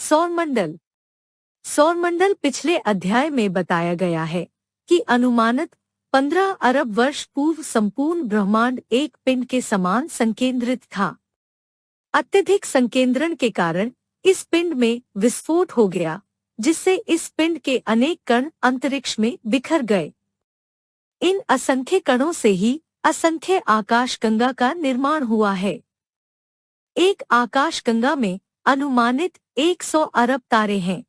सौरमंडल। सौरमंडल पिछले अध्याय में बताया गया है कि अनुमानित 15 अरब वर्ष पूर्व संपूर्ण ब्रह्मांड एक पिंड के समान संकेंद्रित था। अत्यधिक संकेंद्रण के कारण इस पिंड में विस्फोट हो गया, जिससे इस पिंड के अनेक कण अंतरिक्ष में बिखर गए। इन असंख्य कणों से ही असंख्य आकाशगंगा का निर्माण हुआ है। एक आकाशगंगा में अनुमानित 100 अरब तारे हैं।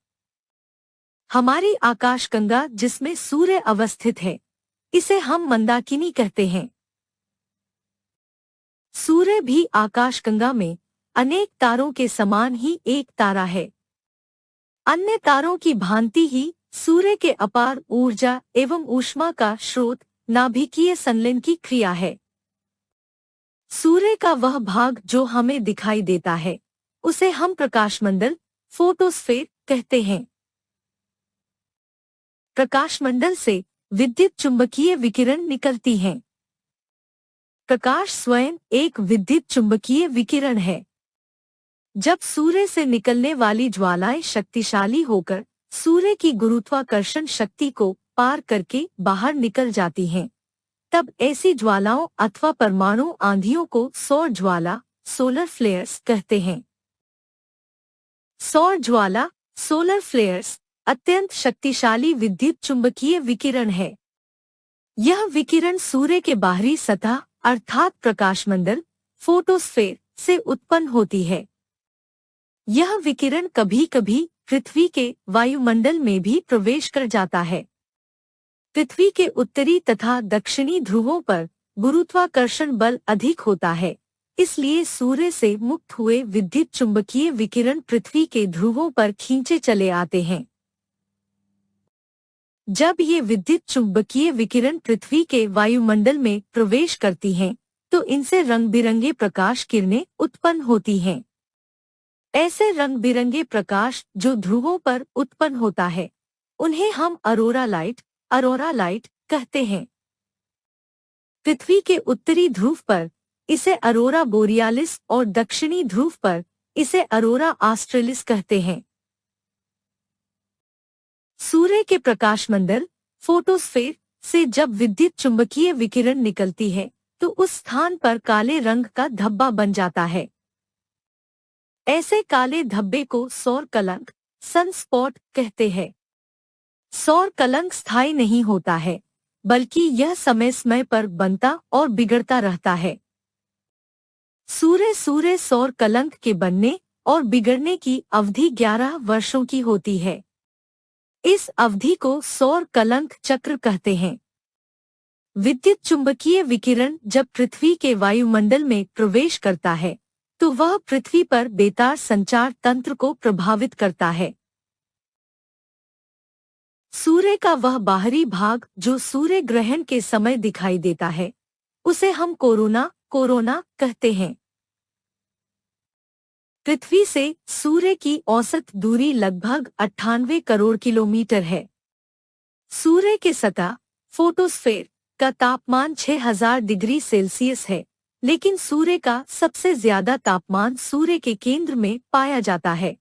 हमारी आकाशगंगा जिसमें सूर्य अवस्थित है, इसे हम मंदाकिनी कहते हैं। सूर्य भी आकाशगंगा में अनेक तारों के समान ही एक तारा है। अन्य तारों की भांति ही सूर्य के अपार ऊर्जा एवं ऊष्मा का स्रोत नाभिकीय संलयन की क्रिया है। सूर्य का वह भाग जो हमें दिखाई देता है, उसे हम प्रकाशमंडल फोटोस्फेयर कहते हैं। प्रकाशमंडल से विद्युत चुंबकीय विकिरण निकलती हैं। प्रकाश स्वयं एक विद्युत चुंबकीय विकिरण है। जब सूर्य से निकलने वाली ज्वालाएं शक्तिशाली होकर सूर्य की गुरुत्वाकर्षण शक्ति को पार करके बाहर निकल जाती हैं, तब ऐसी ज्वालाओं अथवा परमाणु आंधियों को सौर ज्वाला सोलर फ्लेयर्स कहते हैं। सौर ज्वाला सोलर फ्लेयर्स अत्यंत शक्तिशाली विद्युत चुंबकीय विकिरण है। यह विकिरण सूर्य के बाहरी सतह अर्थात प्रकाशमंडल फोटोस्फेयर से उत्पन्न होती है। यह विकिरण कभी कभी पृथ्वी के वायुमंडल में भी प्रवेश कर जाता है। पृथ्वी के उत्तरी तथा दक्षिणी ध्रुवों पर गुरुत्वाकर्षण बल अधिक होता है, इसलिए सूर्य से मुक्त हुए विद्युत चुंबकीय विकिरण पृथ्वी के ध्रुवों पर खींचे चले आते हैं। जब ये विद्युत चुंबकीय विकिरण पृथ्वी के वायुमंडल में प्रवेश करती हैं, तो इनसे रंग बिरंगे प्रकाश किरणें उत्पन्न होती हैं। ऐसे रंग बिरंगे प्रकाश जो ध्रुवों पर उत्पन्न होता है, उन्हें हम अरोरा लाइट कहते हैं। पृथ्वी के उत्तरी ध्रुव पर इसे अरोरा बोरियालिस और दक्षिणी ध्रुव पर इसे अरोरा ऑस्ट्रेलिस कहते हैं। सूर्य के प्रकाशमंडल फोटोस्फेयर से जब विद्युत चुंबकीय विकिरण निकलती है, तो उस स्थान पर काले रंग का धब्बा बन जाता है। ऐसे काले धब्बे को सौर कलंक सनस्पॉट कहते हैं। सौर कलंक स्थायी नहीं होता है, बल्कि यह समय समय पर बनता और बिगड़ता रहता है। सूर्य सौर कलंक के बनने और बिगड़ने की अवधि 11 वर्षों की होती है। इस अवधि को सौर कलंक चक्र कहते हैं। विद्युत चुंबकीय विकिरण जब पृथ्वी के वायुमंडल में प्रवेश करता है, तो वह पृथ्वी पर बेतार संचार तंत्र को प्रभावित करता है। सूर्य का वह बाहरी भाग जो सूर्य ग्रहण के समय दिखाई देता है, उसे हम कोरोना कहते हैं। पृथ्वी से सूर्य की औसत दूरी लगभग 98 करोड़ किलोमीटर है। सूर्य के सतह फोटोस्फेयर का तापमान 6000 डिग्री सेल्सियस है, लेकिन सूर्य का सबसे ज्यादा तापमान सूर्य के केंद्र में पाया जाता है।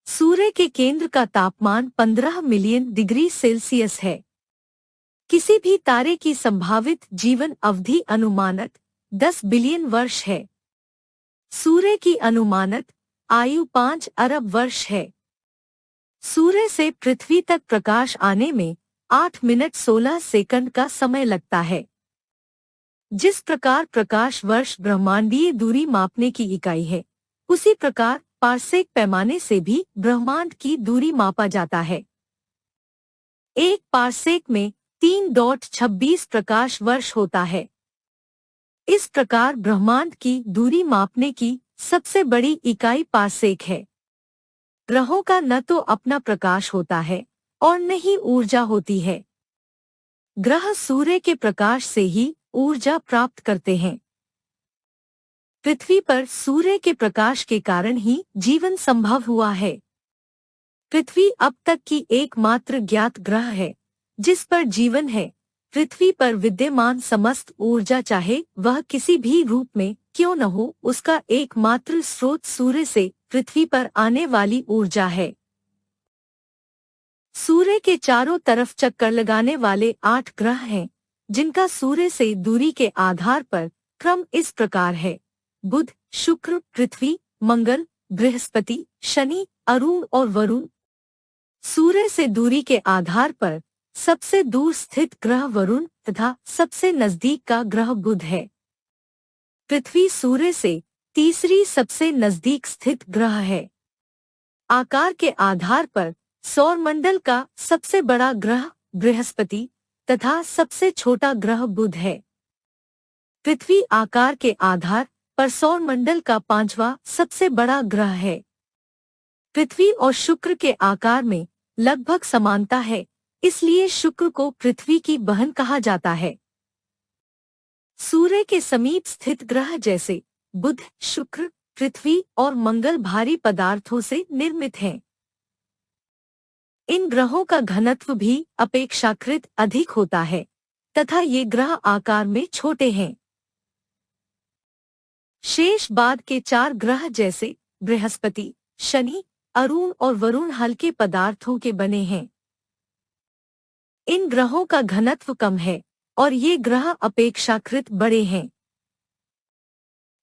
सूर्य के केंद्र का तापमान 15 मिलियन डिग्री सेल्सियस है। किसी भी तारे की संभावित जीवन अवधि अनुमानित 10 बिलियन वर्ष है। सूर्य की अनुमानित आयु 5 अरब वर्ष है। सूर्य से पृथ्वी तक प्रकाश आने में 8 मिनट 16 सेकंड का समय लगता है। जिस प्रकार प्रकाश वर्ष ब्रह्मांडीय दूरी मापने की इकाई है, उसी प्रकार पारसेक पैमाने से भी ब्रह्मांड की दूरी मापा जाता है। एक पारसेक में 3.26 प्रकाश वर्ष होता है। इस प्रकार ब्रह्मांड की दूरी मापने की सबसे बड़ी इकाई पारसेक है। ग्रहों का न तो अपना प्रकाश होता है और न ही ऊर्जा होती है। ग्रह सूर्य के प्रकाश से ही ऊर्जा प्राप्त करते हैं। पृथ्वी पर सूर्य के प्रकाश के कारण ही जीवन संभव हुआ है। पृथ्वी अब तक की एकमात्र ज्ञात ग्रह है जिस पर जीवन है। पृथ्वी पर विद्यमान समस्त ऊर्जा, चाहे वह किसी भी रूप में क्यों न हो, उसका एकमात्र स्रोत सूर्य से पृथ्वी पर आने वाली ऊर्जा है। सूर्य के चारों तरफ चक्कर लगाने वाले 8 ग्रह हैं, जिनका सूर्य से दूरी के आधार पर क्रम इस प्रकार है: बुध, शुक्र, पृथ्वी, मंगल, बृहस्पति, शनि, अरुण और वरुण। सूर्य से दूरी के आधार पर सबसे दूर स्थित ग्रह वरुण तथा सबसे नजदीक का ग्रह बुध है। पृथ्वी सूर्य से तीसरी सबसे नजदीक स्थित ग्रह है। आकार के आधार पर सौरमंडल का सबसे बड़ा ग्रह बृहस्पति तथा सबसे छोटा ग्रह बुध है। पृथ्वी आकार के आधार पर सौरमंडल का 5वां सबसे बड़ा ग्रह है। पृथ्वी और शुक्र के आकार में लगभग समानता है, इसलिए शुक्र को पृथ्वी की बहन कहा जाता है। सूर्य के समीप स्थित ग्रह जैसे बुध, शुक्र, पृथ्वी और मंगल भारी पदार्थों से निर्मित हैं। इन ग्रहों का घनत्व भी अपेक्षाकृत अधिक होता है तथा ये ग्रह आकार में छोटे हैं। शेष बाद के 4 ग्रह जैसे बृहस्पति, शनि, अरुण और वरुण हल्के पदार्थों के बने हैं। इन ग्रहों का घनत्व कम है और ये ग्रह अपेक्षाकृत बड़े हैं।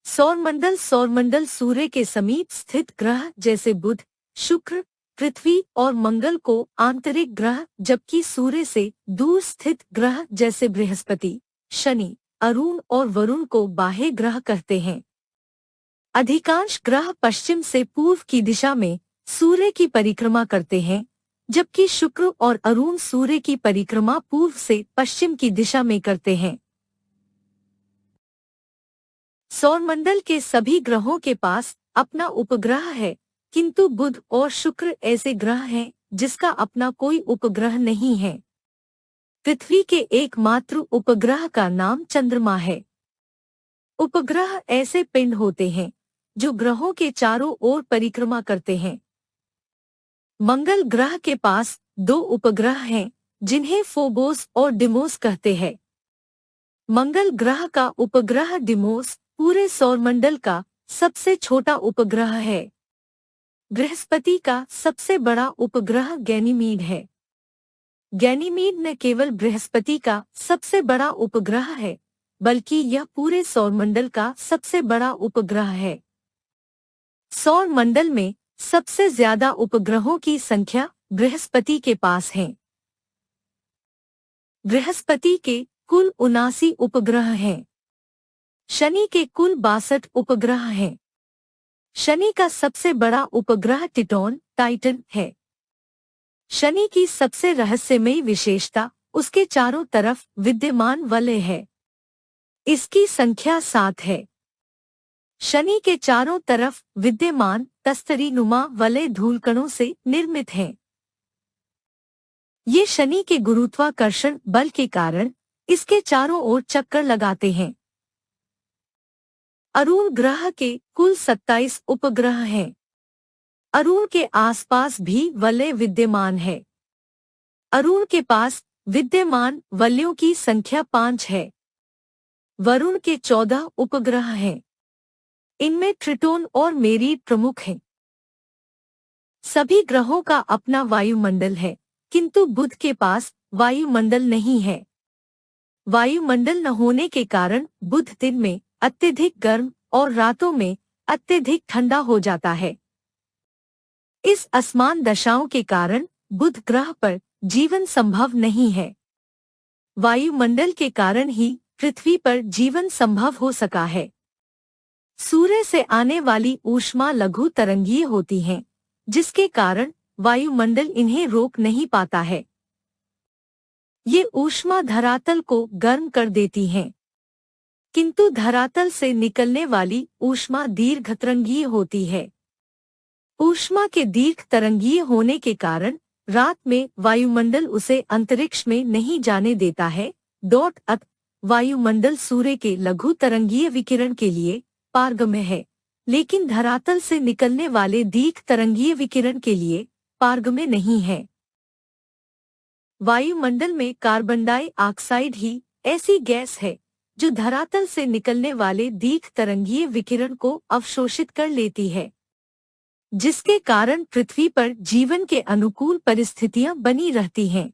सौरमंडल सूर्य के समीप स्थित ग्रह जैसे बुध, शुक्र, पृथ्वी और मंगल को आंतरिक ग्रह, जबकि सूर्य से दूर स्थित ग्रह जैसे बृहस्पति, शनि, अरुण और वरुण को बाह्य ग्रह कहते हैं। अधिकांश ग्रह पश्चिम से पूर्व की दिशा में सूर्य की परिक्रमा करते हैं, जबकि शुक्र और अरुण सूर्य की परिक्रमा पूर्व से पश्चिम की दिशा में करते हैं। सौरमंडल के सभी ग्रहों के पास अपना उपग्रह है, किंतु बुध और शुक्र ऐसे ग्रह हैं जिसका अपना कोई उपग्रह नहीं है। पृथ्वी के एकमात्र उपग्रह का नाम चंद्रमा है। उपग्रह ऐसे पिंड होते हैं जो ग्रहों के चारों ओर परिक्रमा करते हैं। मंगल ग्रह के पास 2 उपग्रह हैं, जिन्हें फोबोस और डिमोस कहते हैं। मंगल ग्रह का उपग्रह डिमोस पूरे सौरमंडल का सबसे छोटा उपग्रह है। बृहस्पति का सबसे बड़ा उपग्रह गैनीमीड है। गैनीमीड न केवल बृहस्पति का सबसे बड़ा उपग्रह है, बल्कि यह पूरे सौरमंडल का सबसे बड़ा उपग्रह है। सौरमंडल में सबसे ज्यादा उपग्रहों की संख्या बृहस्पति के पास है। बृहस्पति के कुल 79 उपग्रह हैं। शनि के कुल 62 उपग्रह हैं। शनि का सबसे बड़ा उपग्रह टाइटन है। शनि की सबसे रहस्यमयी विशेषता उसके चारों तरफ विद्यमान वलय है। इसकी संख्या 7 है। शनि के चारों तरफ विद्यमान तस्तरीनुमा वलय धूलकणों से निर्मित हैं। ये शनि के गुरुत्वाकर्षण बल के कारण इसके चारों ओर चक्कर लगाते हैं। अरुण ग्रह के कुल 27 उपग्रह हैं। अरुण के आसपास भी वलय विद्यमान है। अरुण के पास विद्यमान वलयों की संख्या 5 है। वरुण के 14 उपग्रह हैं। इनमें ट्रिटोन और मेरी प्रमुख हैं। सभी ग्रहों का अपना वायुमंडल है, किंतु बुध के पास वायुमंडल नहीं है। वायुमंडल न होने के कारण बुध दिन में अत्यधिक गर्म और रातों में अत्यधिक ठंडा हो जाता है। इस असमान दशाओं के कारण बुध ग्रह पर जीवन संभव नहीं है। वायुमंडल के कारण ही पृथ्वी पर जीवन संभव हो सका है। सूर्य से आने वाली ऊष्मा लघु तरंगीय होती हैं, जिसके कारण वायुमंडल इन्हें रोक नहीं पाता है। ये ऊष्मा धरातल को गर्म कर देती हैं, किंतु धरातल से निकलने वाली ऊष्मा दीर्घ तरंगीय होती है। ऊष्मा के दीर्घ तरंगीय होने के कारण रात में वायुमंडल उसे अंतरिक्ष में नहीं जाने देता है। वायुमंडल सूर्य के लघु तरंगीय विकिरण के लिए पारगम्य है, लेकिन धरातल से निकलने वाले दीर्घ तरंगीय विकिरण के लिए पारगम्य नहीं है। वायुमंडल में कार्बन डाइऑक्साइड ही ऐसी गैस है जो धरातल से निकलने वाले दीर्घ तरंगीय विकिरण को अवशोषित कर लेती है। जिसके कारण पृथ्वी पर जीवन के अनुकूल परिस्थितियां बनी रहती हैं।